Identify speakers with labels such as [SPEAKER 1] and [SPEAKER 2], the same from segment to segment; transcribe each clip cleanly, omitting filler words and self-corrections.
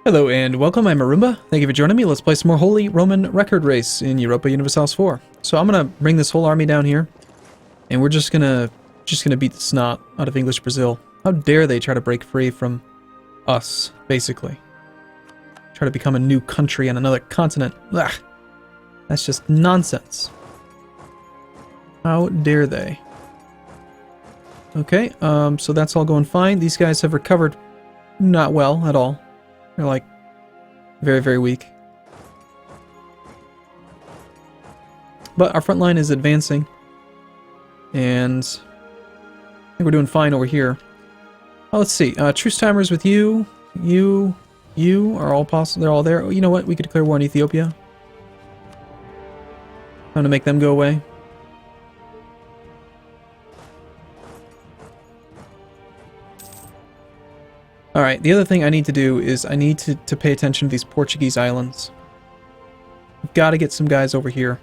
[SPEAKER 1] Hello and welcome, I'm Arumba. Thank you for joining me. Let's play some more Holy Roman Record Race in Europa Universalis IV. So I'm gonna bring this whole army down here, and we're just gonna beat the snot out of English Brazil. How dare they try to break free from us, basically. Try to become a new country on another continent. Ugh. That's just nonsense. How dare they? Okay, so that's all going fine. These guys have recovered not well at all. They're like very, very weak. But our front line is advancing. And I think we're doing fine over here. Oh, let's see. Truce timers with you. You are all possible. They're all there. You know what? We could declare war on Ethiopia. Time to make them go away. Alright, the other thing I need to do is I need to pay attention to these Portuguese islands. We've got to get some guys over here.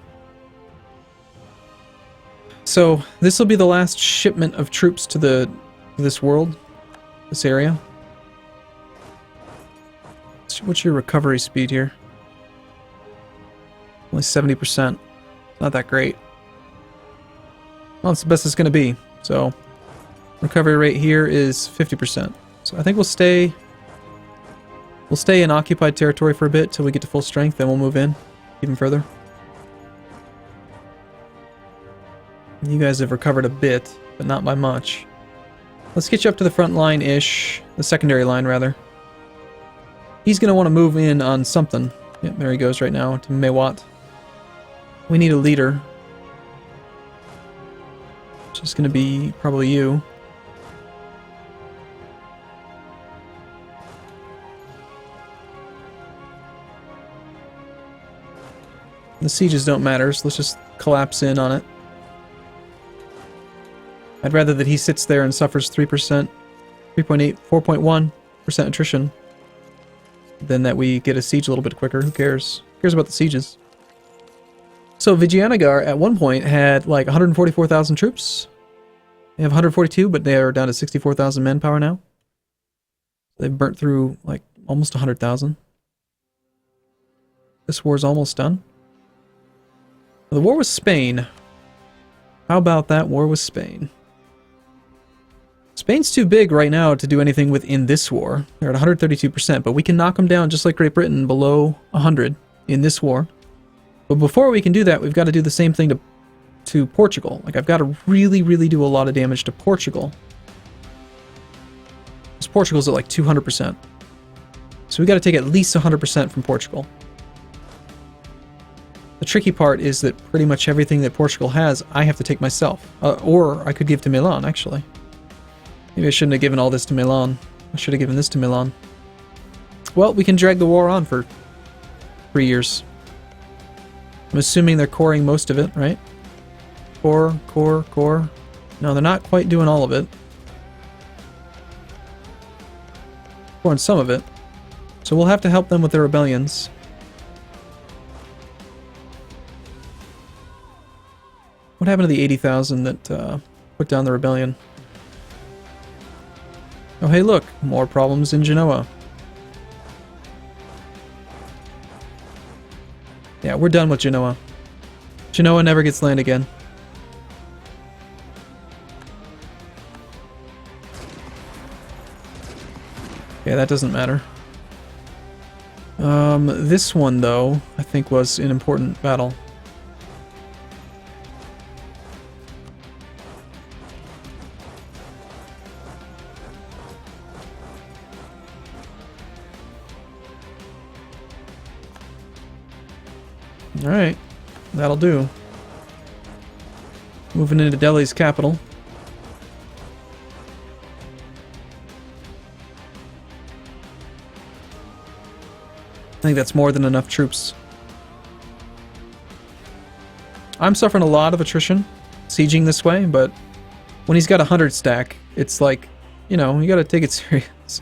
[SPEAKER 1] So, this will be the last shipment of troops to this world, this area. What's your recovery speed here? Only 70%. Not that great. Well, it's the best it's going to be. So, recovery rate here is 50%. So I think we'll stay in occupied territory for a bit till we get to full strength, then we'll move in even further. You guys have recovered a bit, but not by much. Let's get you up to the front line-ish, the secondary line rather. He's going to want to move in on something. Yep, there he goes right now to Mewat. We need a leader. Which is going to be probably you. The sieges don't matter, so let's just collapse in on it. I'd rather that he sits there and suffers 3%, 3.8, 4.1% attrition than that we get a siege a little bit quicker. Who cares? Who cares about the sieges? So Vijayanagar at one point had like 144,000 troops. They have 142, but they are down to 64,000 manpower now. They've burnt through like almost 100,000. This war's almost done. The war with Spain. How about that war with Spain? Spain's too big right now to do anything within this war. They're at 132%, but we can knock them down just like Great Britain below 100 in this war. But before we can do that, we've got to do the same thing to Portugal. Like, I've got to really, really do a lot of damage to Portugal. Because Portugal's at like 200%. So we've got to take at least 100% from Portugal. The tricky part is that pretty much everything that Portugal has, I have to take myself. Or I could give to Milan, actually. Maybe I shouldn't have given all this to Milan. I should have given this to Milan. Well, we can drag the war on for 3 years. I'm assuming they're coring most of it, right? Core. No, they're not quite doing all of it. Coring some of it. So we'll have to help them with their rebellions. What happened to the 80,000 that put down the rebellion? Oh, hey, look. More problems in Genoa. Yeah, we're done with Genoa. Genoa never gets land again. Yeah, that doesn't matter. This one, though, I think was an important battle. Alright, that'll do. Moving into Delhi's capital. I think that's more than enough troops. I'm suffering a lot of attrition sieging this way, but when he's got a 100 stack, it's like, you know, you gotta take it serious.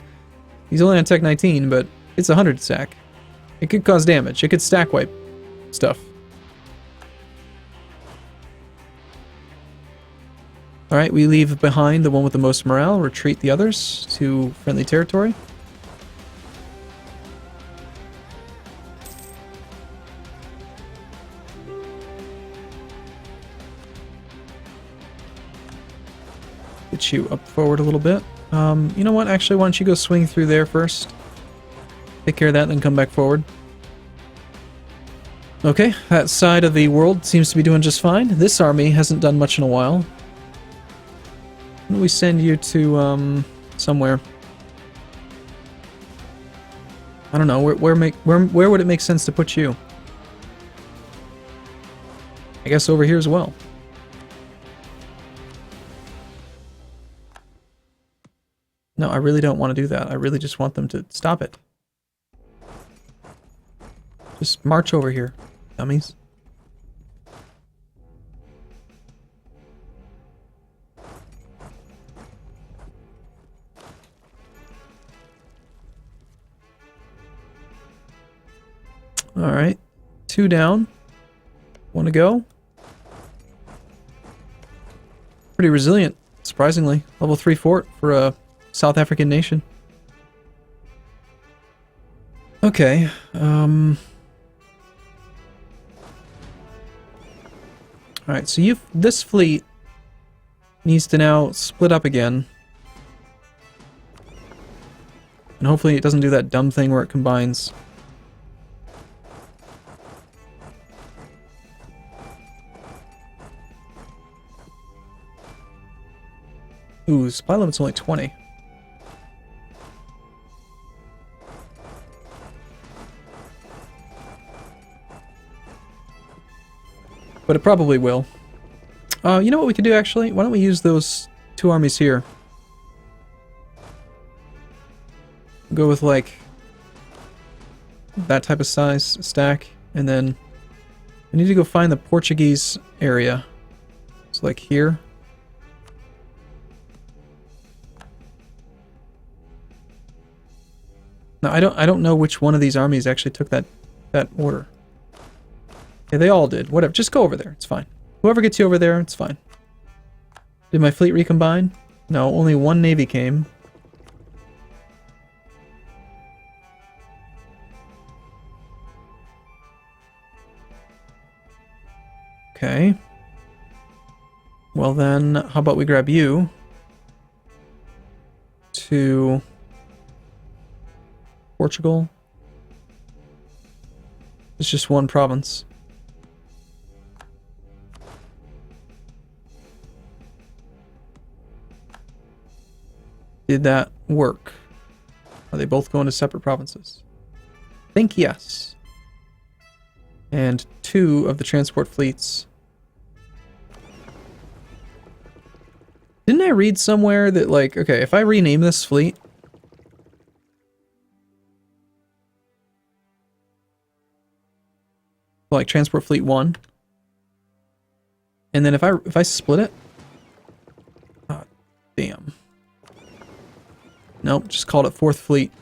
[SPEAKER 1] He's only on Tech 19, but it's a 100 stack. It could cause damage. It could stack wipe stuff. Alright, we leave behind the one with the most morale, retreat the others to friendly territory. Get you up forward a little bit. You know what? Actually, why don't you go swing through there first? Take care of that, then come back forward. Okay, that side of the world seems to be doing just fine. This army hasn't done much in a while. Why don't we send you to, somewhere? I don't know, where would it make sense to put you? I guess over here as well. No, I really don't want to do that. I really just want them to stop it. Just march over here, dummies. Alright. 2 down. 1 to go. Pretty resilient, surprisingly. Level 3 fort for a South African nation. Okay, Alright, so this fleet needs to now split up again. And hopefully it doesn't do that dumb thing where it combines. Ooh, supply limit's only 20. But it probably will. You know what we could do, actually? Why don't we use those 2 armies here? Go with, like, that type of size stack, and then we need to go find the Portuguese area. So, like, here. Now, I don't know which one of these armies actually took that order. Yeah, they all did. Whatever. Just go over there. It's fine. Whoever gets you over there, it's fine. Did my fleet recombine? No, only 1 navy came. Okay. Well then, how about we grab you to Portugal? It's just 1 province. Did that work? Are they both going to separate provinces? I think yes. And 2 of the transport fleets. Didn't I read somewhere that, like, okay, if I rename this fleet, like transport fleet 1, and then if I split it, oh, damn. Nope, just called it 4th Fleet.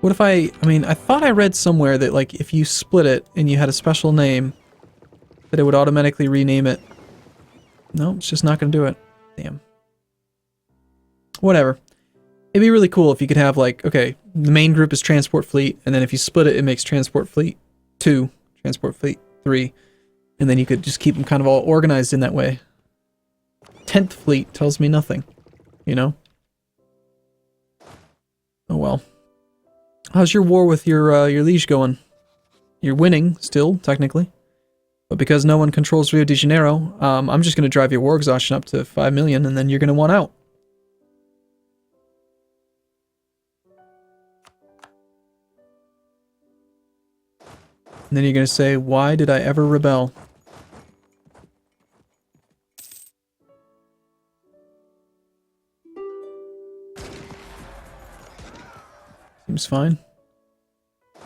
[SPEAKER 1] What if I mean, I thought I read somewhere that, like, if you split it and you had a special name, that it would automatically rename it. No, it's just not going to do it. Damn. Whatever. It'd be really cool if you could have, like, okay, the main group is Transport Fleet, and then if you split it, it makes Transport Fleet 2, Transport Fleet 3, and then you could just keep them kind of all organized in that way. 10th Fleet tells me nothing, you know? Oh well. How's your war with your liege going? You're winning, still, technically. But because no one controls Rio de Janeiro, I'm just going to drive your war exhaustion up to 5 million, and then you're going to want out. And then you're going to say, why did I ever rebel? Seems fine.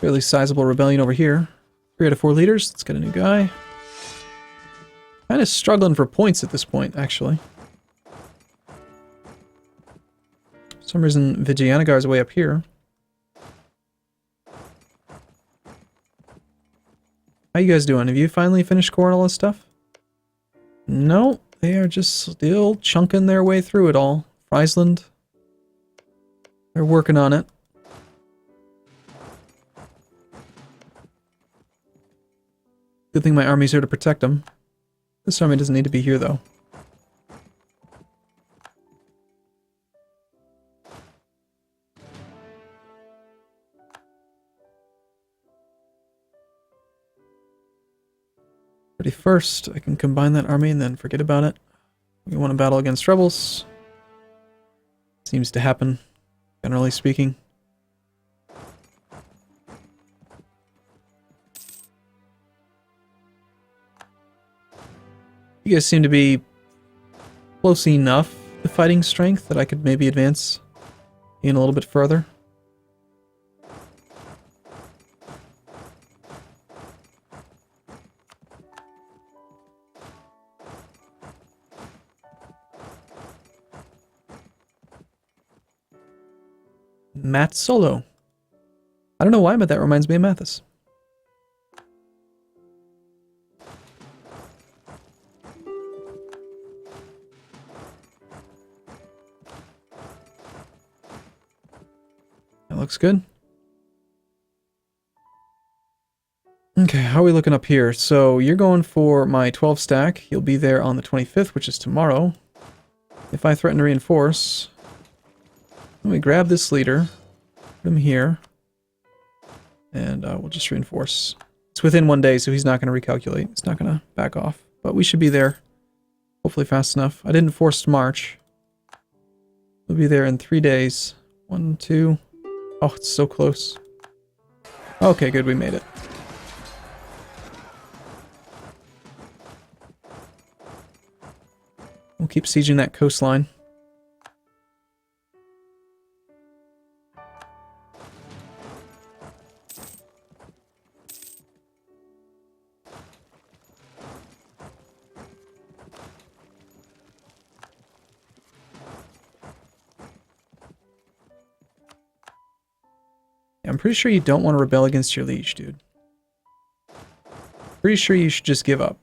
[SPEAKER 1] Fairly sizable rebellion over here. 3 out of 4 leaders. Let's get a new guy. Kind of struggling for points at this point, actually. For some reason, Vijayanagar's way up here. How you guys doing? Have you finally finished core and all this stuff? No, they are just still chunking their way through it all. Friesland. They're working on it. Good thing my army's here to protect them. This army doesn't need to be here, though. Ready first. I can combine that army and then forget about it. We want to battle against rebels. Seems to happen, generally speaking. You guys seem to be close enough to fighting strength that I could maybe advance in a little bit further. Matt Solo. I don't know why, but that reminds me of Mathis. That looks good. Okay, how are we looking up here? So you're going for my 12 stack. You'll be there on the 25th, which is tomorrow. If I threaten to reinforce, let me grab this leader, put him here, and we'll just reinforce. It's within 1 day, so he's not going to recalculate. It's not going to back off. But we should be there, hopefully fast enough. I didn't force march. We'll be there in 3 days. 1, 2. Oh, it's so close. Okay, good, we made it. We'll keep sieging that coastline. I'm pretty sure you don't want to rebel against your liege, dude. Pretty sure you should just give up.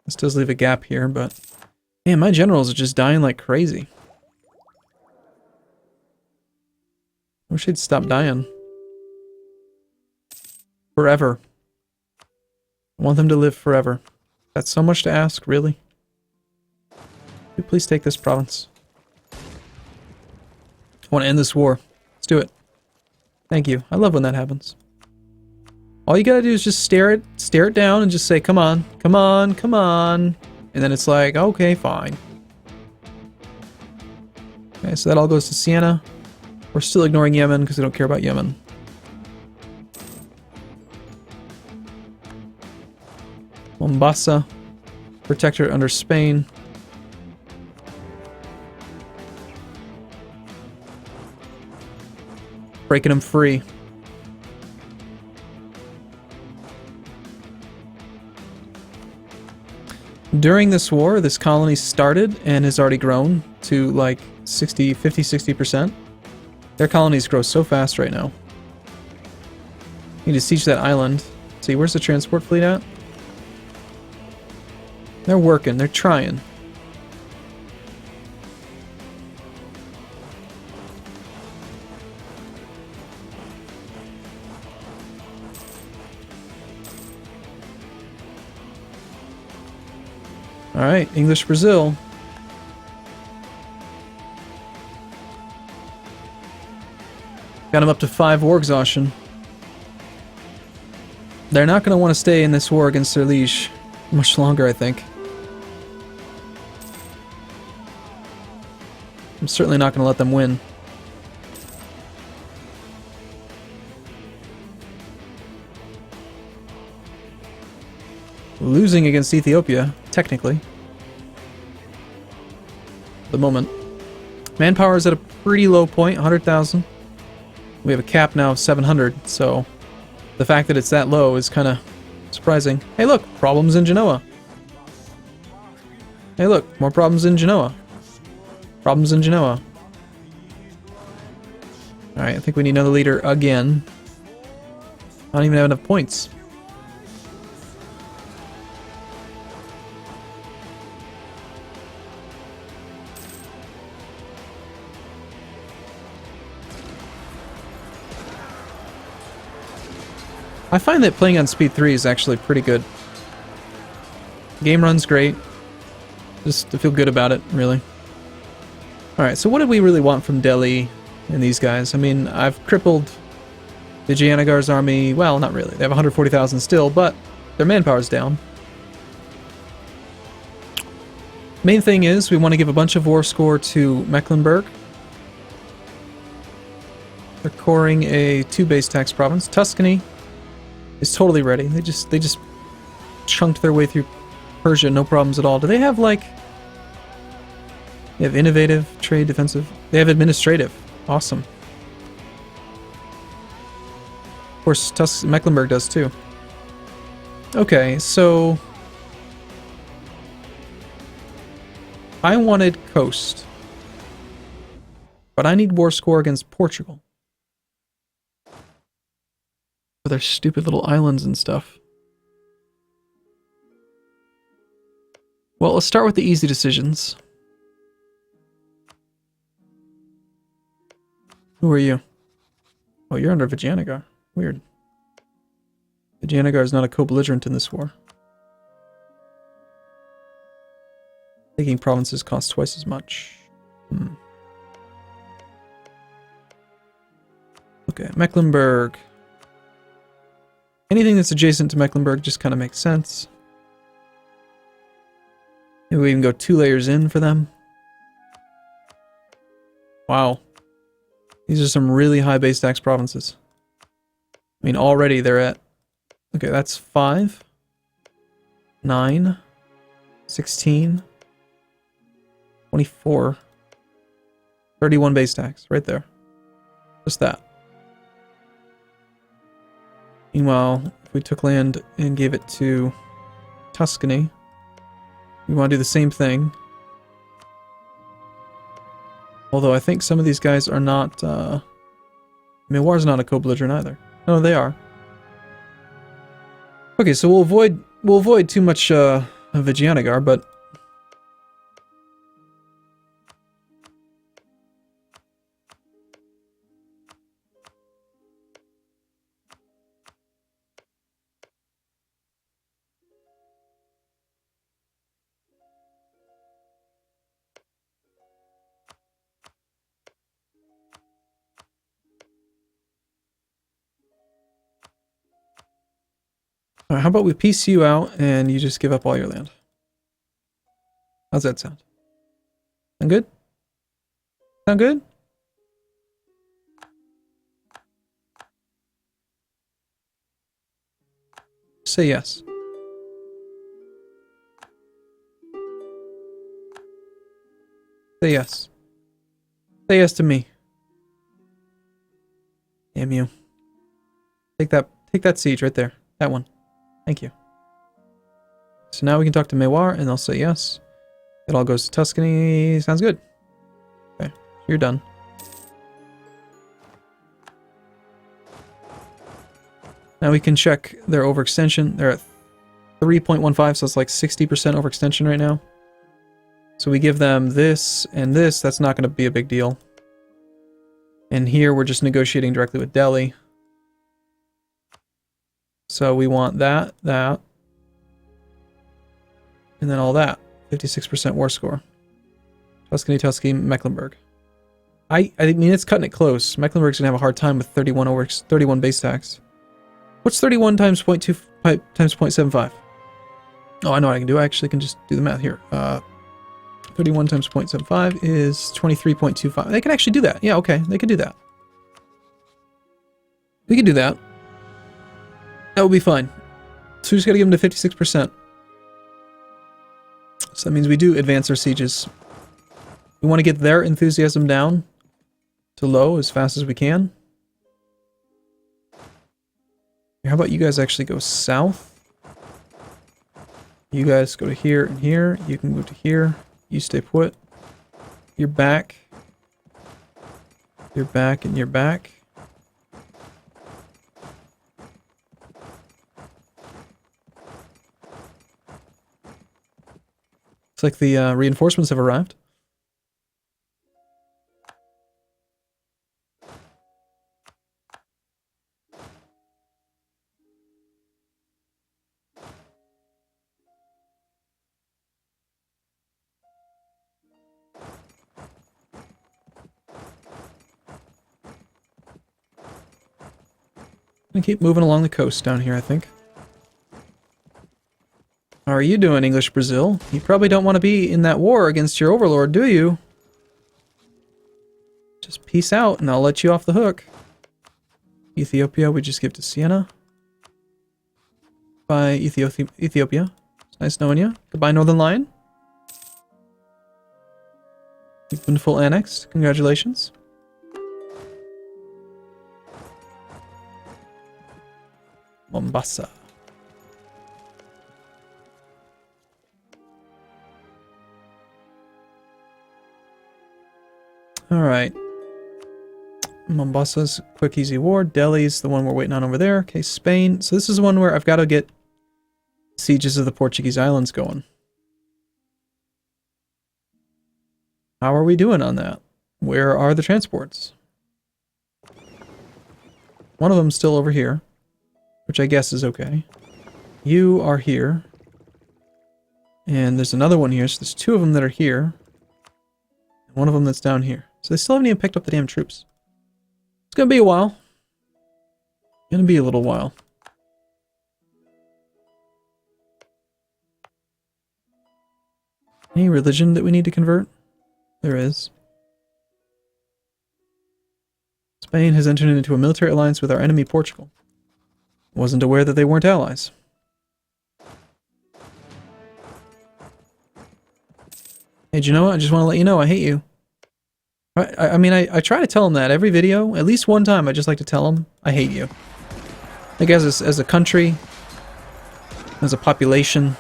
[SPEAKER 1] This does leave a gap here, but... man, my generals are just dying like crazy. I wish they'd stop dying. Forever. I want them to live forever. That's so much to ask, really? Could you please take this province? I want to end this war. Let's do it. Thank you. I love when that happens. All you gotta do is just stare it down and just say, come on, come on, come on. And then it's like, okay, fine. Okay, so that all goes to Siena. We're still ignoring Yemen because we don't care about Yemen. Mombasa, protectorate under Spain. Breaking them free. During this war, this colony started and has already grown to like 50-60%. Their colonies grow so fast right now. Need to siege that island. See, where's the transport fleet at? They're working, they're trying. Alright, English Brazil. Got him up to 5 war exhaustion. They're not going to want to stay in this war against their liege much longer, I think. I'm certainly not going to let them win. Losing against Ethiopia, technically. At the moment. Manpower is at a pretty low point, 100,000. We have a cap now of 700, so the fact that it's that low is kind of surprising. Hey look, problems in Genoa. Hey look, more problems in Genoa. Problems in Genoa. Alright, I think we need another leader again. I don't even have enough points. I find that playing on speed 3 is actually pretty good. Game runs great. Just to feel good about it, really. Alright, so what did we really want from Delhi and these guys? I mean, I've crippled the Vijayanagar's army. Well, not really. They have 140,000 still, but their manpower's down. Main thing is, we want to give a bunch of war score to Mecklenburg. They're coring a 2 base tax province. Tuscany is totally ready. They just chunked their way through Persia, no problems at all. Do they have, like... They have innovative, trade, defensive. They have administrative. Awesome. Of course, Mecklenburg does too. Okay, so... I wanted coast. But I need war score against Portugal. For their stupid little islands and stuff. Well, let's start with the easy decisions. Who are you? Oh, you're under Vijayanagar. Weird. Vijayanagar is not a co-belligerent in this war. Taking provinces costs twice as much. Okay, Mecklenburg. Anything that's adjacent to Mecklenburg just kind of makes sense. Maybe we even go 2 layers in for them. Wow. These are some really high base tax provinces. I mean, already they're at... Okay, that's 5. 9. 16. 24. 31 base tax, right there. Just that. Meanwhile, if we took land and gave it to Tuscany, we want to do the same thing. Although I think some of these guys are not... Mewar's not a co-belligerent either. No, they are. Okay, so we'll avoid too much of Vijayanagar, but... How about we piece you out and you just give up all your land? How's that sound? Sound good? Sound good? Say yes. Say yes. Say yes to me. Damn you. Take that siege right there. That one. Thank you. So now we can talk to Mewar and they'll say yes. It all goes to Tuscany. Sounds good. Okay, you're done. Now we can check their overextension. They're at 3.15, so it's like 60% overextension right now. So we give them this and this. That's not going to be a big deal. And here we're just negotiating directly with Delhi. So we want that, and then all that. 56% war score. Tuscany, Mecklenburg. I mean, it's cutting it close. Mecklenburg's gonna have a hard time with 31 base tax. What's 31 times 0.25 times 0.75? Oh, I know what I can do. I actually can just do the math here. 31 times 0.75 is 23.25. They can actually do that. Yeah, okay, they can do that. We can do that. That will be fine. So we just gotta give them to 56%. So that means we do advance our sieges. We want to get their enthusiasm down to low as fast as we can. How about you guys actually go south? You guys go to here and here. You can move to here. You stay put. You're back. You're back and you're back. Looks like the reinforcements have arrived. Gonna keep moving along the coast down here, I think. How are you doing, English Brazil? You probably don't want to be in that war against your overlord, do you? Just peace out, and I'll let you off the hook. Ethiopia, we just give to Siena. Bye, Ethiopia. It's nice knowing you. Goodbye, Northern Lion. You've been full annexed. Congratulations. Mombasa. Alright. Mombasa's quick, easy war. Delhi's the one we're waiting on over there. Okay, Spain. So this is the one where I've got to get sieges of the Portuguese islands going. How are we doing on that? Where are the transports? One of them's still over here, which I guess is okay. You are here. And there's another one here, so there's two of them that are here. And one of them that's down here. So they still haven't even picked up the damn troops. It's gonna be a while. Gonna be a little while. Any religion that we need to convert? There is. Spain has entered into a military alliance with our enemy Portugal. Wasn't aware that they weren't allies. Hey, do you know what? I just want to let you know I hate you. I mean, I try to tell them that every video. At least one time I just like to tell them I hate you. Like as a country, as a population.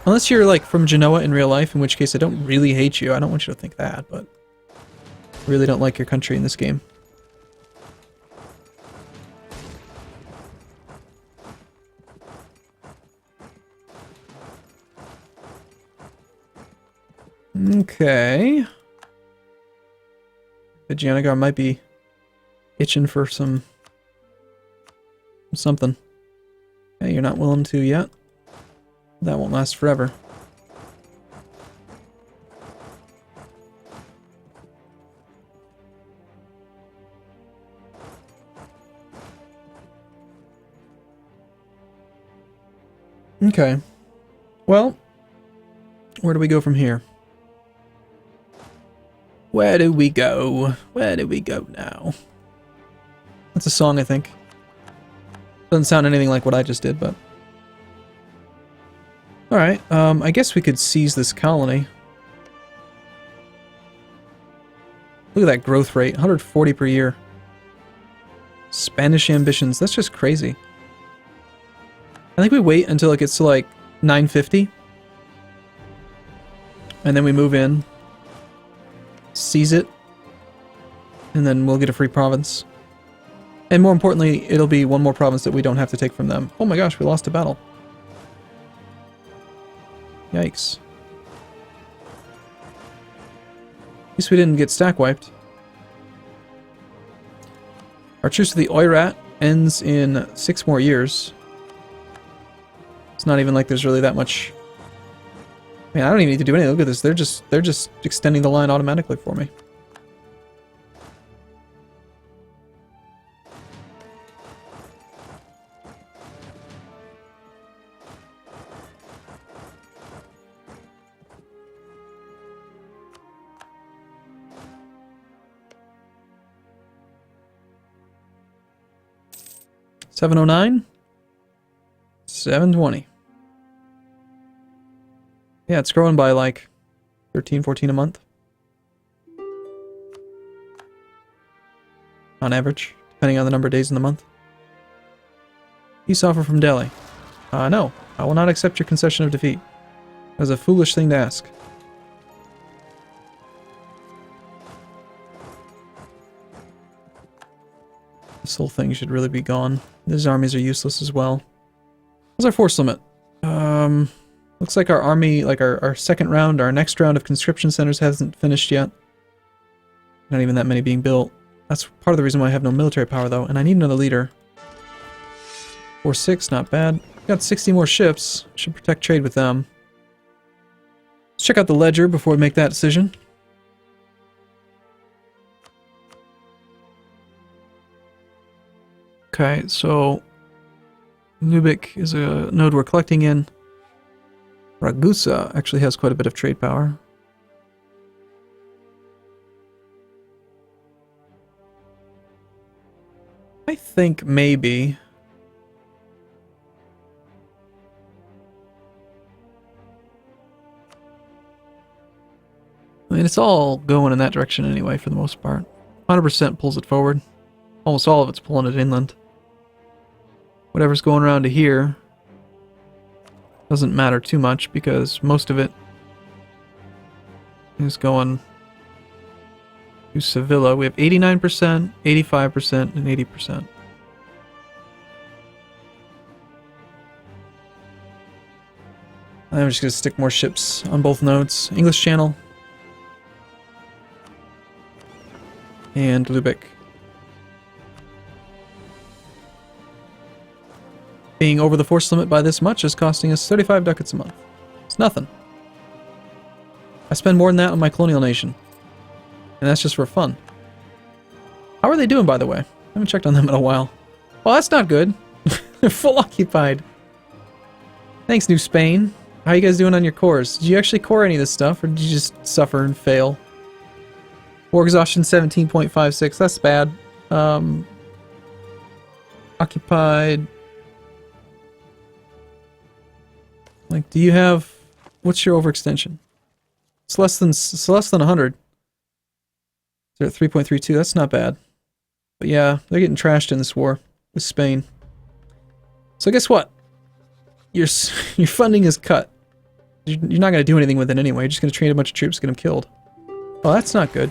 [SPEAKER 1] Unless you're like from Genoa in real life, in which case I don't really hate you. I don't want you to think that, but I really don't like your country in this game. Okay. Vijayanagar might be itching for something. Okay, you're not willing to yet. That won't last forever. Okay. Well, where do we go from here? Where do we go? Where do we go now? That's a song, I think. Doesn't sound anything like what I just did, but... Alright, I guess we could seize this colony. Look at that growth rate, 140 per year. Spanish ambitions, that's just crazy. I think we wait until it gets to like 950. And then we move in. Seize it. And then we'll get a free province. And more importantly, it'll be one more province that we don't have to take from them. Oh my gosh, we lost a battle. Yikes. At least we didn't get stack wiped. Our truce with the Oirat ends in 6 more years. It's not even like there's really that much... Man, I don't even need to do anything. Look at this. They're just extending the line automatically for me. $709, $720. Yeah, it's growing by like 13, 14 a month. On average, depending on the number of days in the month. Peace offer from Delhi. No, I will not accept your concession of defeat. That's a foolish thing to ask. This whole thing should really be gone. These armies are useless as well. What's our force limit? Looks like our army, like our second round, our next round of conscription centers hasn't finished yet. Not even that many being built. That's part of the reason why I have no military power though, and I need another leader. 4-6, not bad. Got 60 more ships. Should protect trade with them. Let's check out the ledger before we make that decision. Okay, so Lubick is a node we're collecting in. Ragusa actually has quite a bit of trade power. I think maybe... I mean, it's all going in that direction anyway, for the most part. 100% pulls it forward. Almost all of it's pulling it inland. Whatever's going around to here doesn't matter too much, because most of it is going to Sevilla. We have 89%, 85%, and 80%. I'm just going to stick more ships on both nodes. English Channel and Lubeck. Being over the force limit by this much is costing us 35 ducats a month. It's nothing. I spend more than that on my colonial nation. And that's just for fun. How are they doing, by the way? I haven't checked on them in a while. Well, that's not good. They're full occupied. Thanks, New Spain. How are you guys doing on your cores? Did you actually core any of this stuff, or did you just suffer and fail? War exhaustion 17.56. That's bad. Occupied. Like, do you have... What's your overextension? It's less than 100. They're at 3.32. That's not bad. But yeah, they're getting trashed in this war with Spain. So guess what? Your funding is cut. You're not going to do anything with it anyway. You're just going to train a bunch of troops, get them killed. Well, that's not good.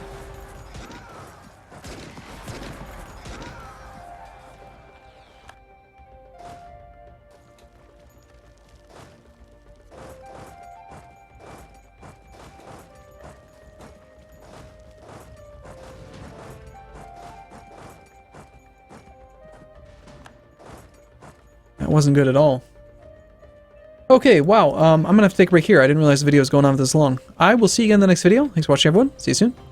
[SPEAKER 1] That wasn't good at all. Okay, wow, I'm gonna have to take a break here. I didn't realize the video was going on for this long. I will see you again in the next video. Thanks for watching, everyone. See you soon.